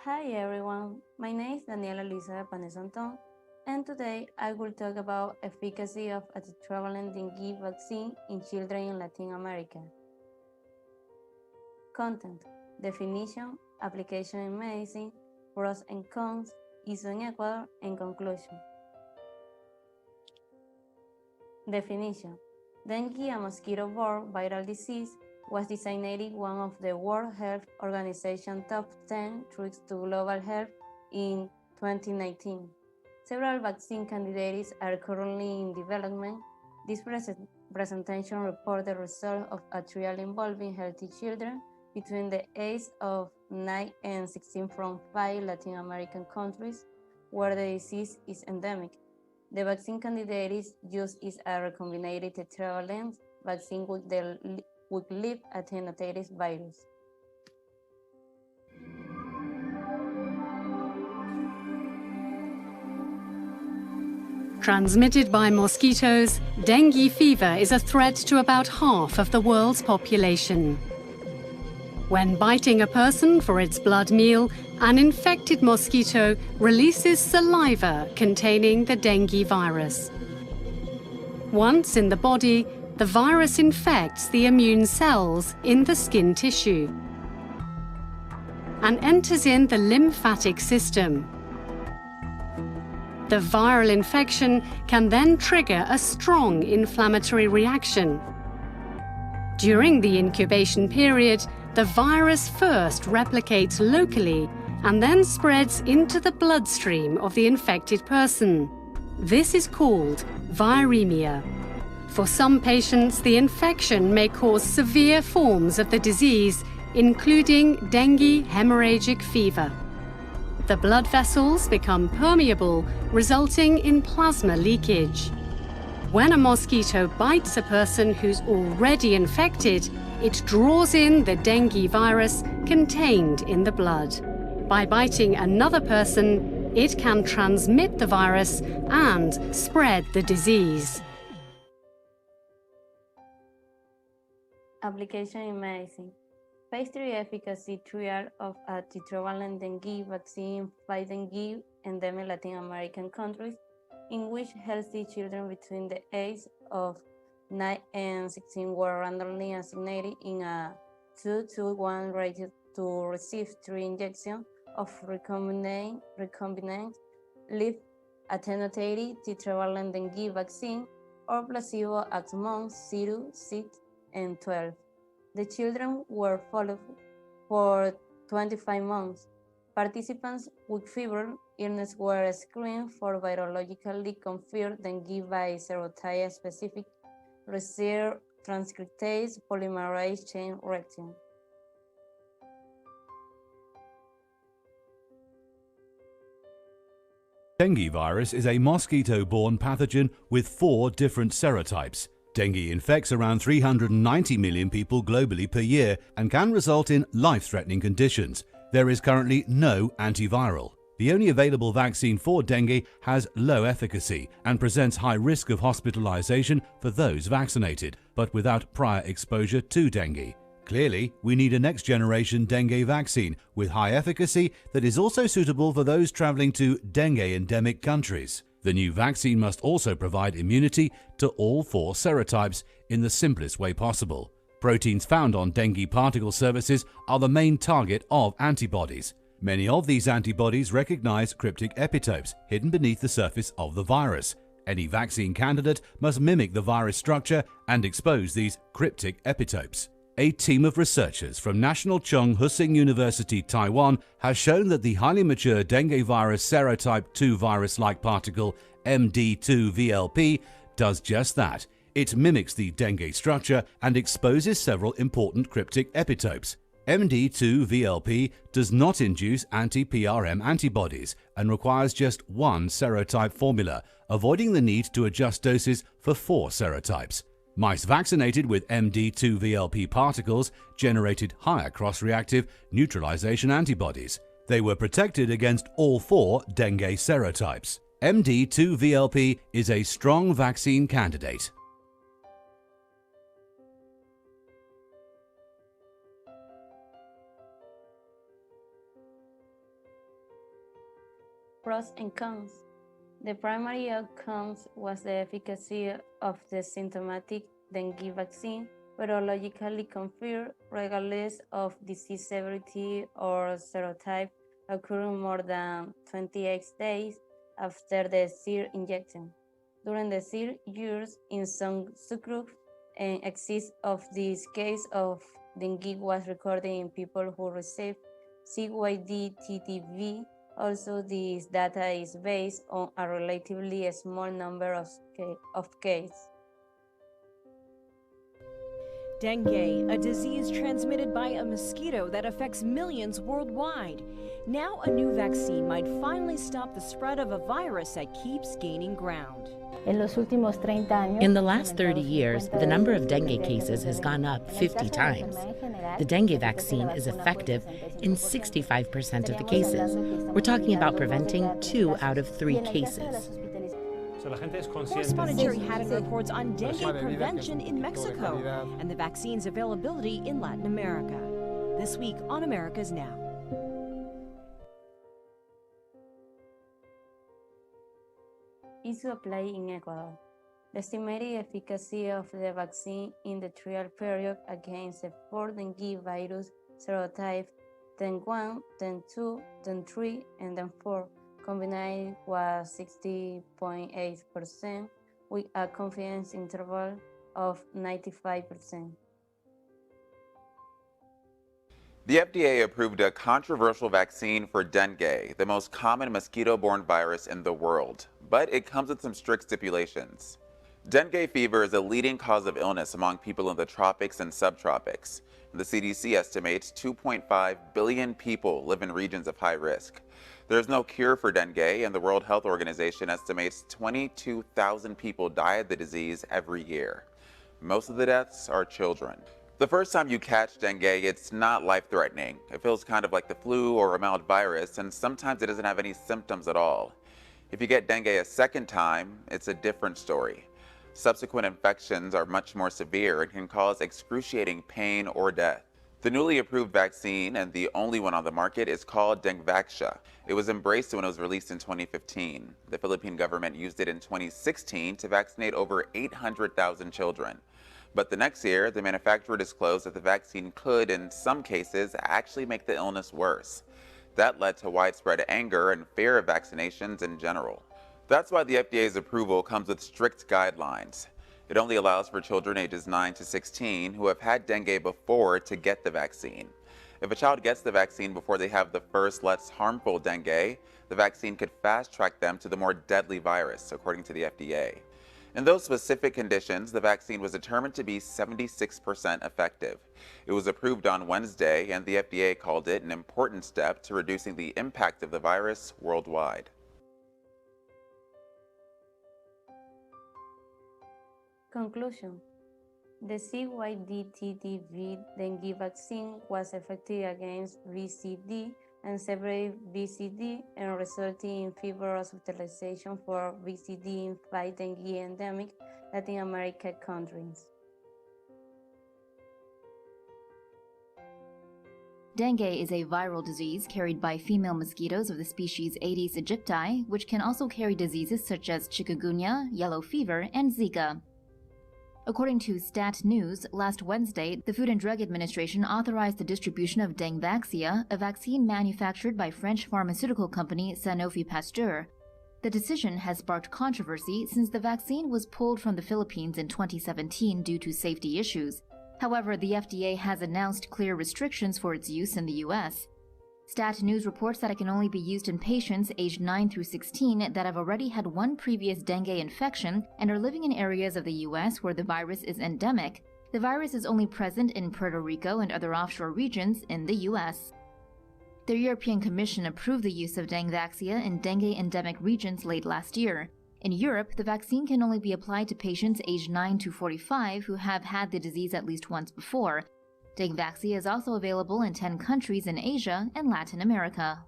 Hi everyone, my name is Daniela Luisa Panes Anton, and today I will talk about efficacy of a tetravalent dengue vaccine in children in Latin America. Content, definition, application in medicine, pros and cons, use in Ecuador, and conclusion. Definition: Dengue, a mosquito-borne viral disease, was designated one of the World Health Organization top 10 threats to global health in 2019. Several vaccine candidates are currently in development. This presentation reports the result of a trial involving healthy children between the ages of 9 and 16 from 5 Latin American countries where the disease is endemic. The vaccine candidate used is a recombinant tetravalent vaccine with live attenuated virus. Transmitted by mosquitoes, dengue fever is a threat to about half of the world's population. When biting a person for its blood meal, an infected mosquito releases saliva containing the dengue virus. Once in the body, the virus infects the immune cells in the skin tissue and enters in the lymphatic system. The viral infection can then trigger a strong inflammatory reaction. During the incubation period, the virus first replicates locally and then spreads into the bloodstream of the infected person. This is called viremia. For some patients, the infection may cause severe forms of the disease, including dengue hemorrhagic fever. The blood vessels become permeable, resulting in plasma leakage. When a mosquito bites a person who's already infected, it draws in the dengue virus contained in the blood. By biting another person, it can transmit the virus and spread the disease. Application in medicine. Phase 3 efficacy trial of a tetravalent dengue vaccine by dengue endemic Latin American countries, in which healthy children between the ages of 9 and 16 were randomly assigned in a 2-to-1 ratio to receive 3 injections of recombinant live attenuated tetravalent dengue vaccine or placebo at months 0, 6, and 12. The children were followed for 25 months. Participants with fever illness were screened for virologically confirmed dengue by serotype-specific reserve transcriptase polymerase chain reaction. Dengue virus is a mosquito-borne pathogen with 4 different serotypes. Dengue infects around 390 million people globally per year and can result in life-threatening conditions. There is currently no antiviral. The only available vaccine for dengue has low efficacy and presents high risk of hospitalization for those vaccinated, but without prior exposure to dengue. Clearly, we need a next-generation dengue vaccine with high efficacy that is also suitable for those traveling to dengue-endemic countries. The new vaccine must also provide immunity to all 4 serotypes in the simplest way possible. Proteins found on dengue particle surfaces are the main target of antibodies. Many of these antibodies recognize cryptic epitopes hidden beneath the surface of the virus. Any vaccine candidate must mimic the virus structure and expose these cryptic epitopes. A team of researchers from National Chung Husing University, Taiwan, has shown that the highly mature dengue virus serotype 2 virus-like particle MD2-VLP does just that. It mimics the dengue structure and exposes several important cryptic epitopes. MD2-VLP does not induce anti-PRM antibodies and requires just 1 serotype formula, avoiding the need to adjust doses for 4 serotypes. Mice vaccinated with MD2-VLP particles generated higher cross-reactive neutralization antibodies. They were protected against all 4 dengue serotypes. MD2-VLP is a strong vaccine candidate. Pros and cons. The primary outcomes was the efficacy of the symptomatic dengue vaccine, virologically confirmed regardless of disease severity or serotype, occurring more than 28 days after the injection. During the years, in some subgroups, an excess of this case of dengue was recorded in people who received CYD-TTV. Also, this data is based on a relatively small number of cases. Dengue, a disease transmitted by a mosquito that affects millions worldwide. Now a new vaccine might finally stop the spread of a virus that keeps gaining ground. In the last 30 years, the number of dengue cases has gone up 50 times. The dengue vaccine is effective in 65% of the cases. We're talking about preventing 2 out of 3 cases. Correspondent Jerry Haddon reports on dengue prevention in Mexico and the vaccine's availability in Latin America. This week on America's Now. Is to apply in Ecuador. The estimated efficacy of the vaccine in the trial period against the 4 dengue virus serotypes DEN 1, DEN 2, DEN 3, and DEN 4 combined was 60.8% with a confidence interval of 95%. The FDA approved a controversial vaccine for dengue, the most common mosquito-borne virus in the world, but it comes with some strict stipulations. Dengue fever is a leading cause of illness among people in the tropics and subtropics. The CDC estimates 2.5 billion people live in regions of high risk. There is no cure for dengue, and the World Health Organization estimates 22,000 people die of the disease every year. Most of the deaths are children. The first time you catch dengue, it's not life-threatening. It feels kind of like the flu or a mild virus, and sometimes it doesn't have any symptoms at all. If you get dengue a second time, it's a different story. Subsequent infections are much more severe and can cause excruciating pain or death. The newly approved vaccine, and the only one on the market, is called Dengvaxia. It was embraced when it was released in 2015. The Philippine government used it in 2016 to vaccinate over 800,000 children. But the next year, the manufacturer disclosed that the vaccine could, in some cases, actually make the illness worse. That led to widespread anger and fear of vaccinations in general. That's why the FDA's approval comes with strict guidelines. It only allows for children ages 9 to 16 who have had dengue before to get the vaccine. If a child gets the vaccine before they have the first less harmful dengue, the vaccine could fast-track them to the more deadly virus, according to the FDA. In those specific conditions, the vaccine was determined to be 76% effective. It was approved on Wednesday, and the FDA called it an important step to reducing the impact of the virus worldwide. Conclusion. The CYD-TTV dengue vaccine was effective against VZD and severe VZD and resulting in fewer hospitalization for VZD in 5 dengue endemic Latin American countries. Dengue is a viral disease carried by female mosquitoes of the species Aedes aegypti, which can also carry diseases such as chikungunya, yellow fever, and Zika. According to Stat News, last Wednesday, the Food and Drug Administration authorized the distribution of Dengvaxia, a vaccine manufactured by French pharmaceutical company Sanofi Pasteur. The decision has sparked controversy since the vaccine was pulled from the Philippines in 2017 due to safety issues. However, the FDA has announced clear restrictions for its use in the U.S. Stat News reports that it can only be used in patients aged 9 through 16 that have already had one previous dengue infection and are living in areas of the U.S. where the virus is endemic. The virus is only present in Puerto Rico and other offshore regions in the U.S. The European Commission approved the use of Dengvaxia in dengue endemic regions late last year. In Europe, the vaccine can only be applied to patients aged 9 to 45 who have had the disease at least once before. Dengvaxia is also available in 10 countries in Asia and Latin America.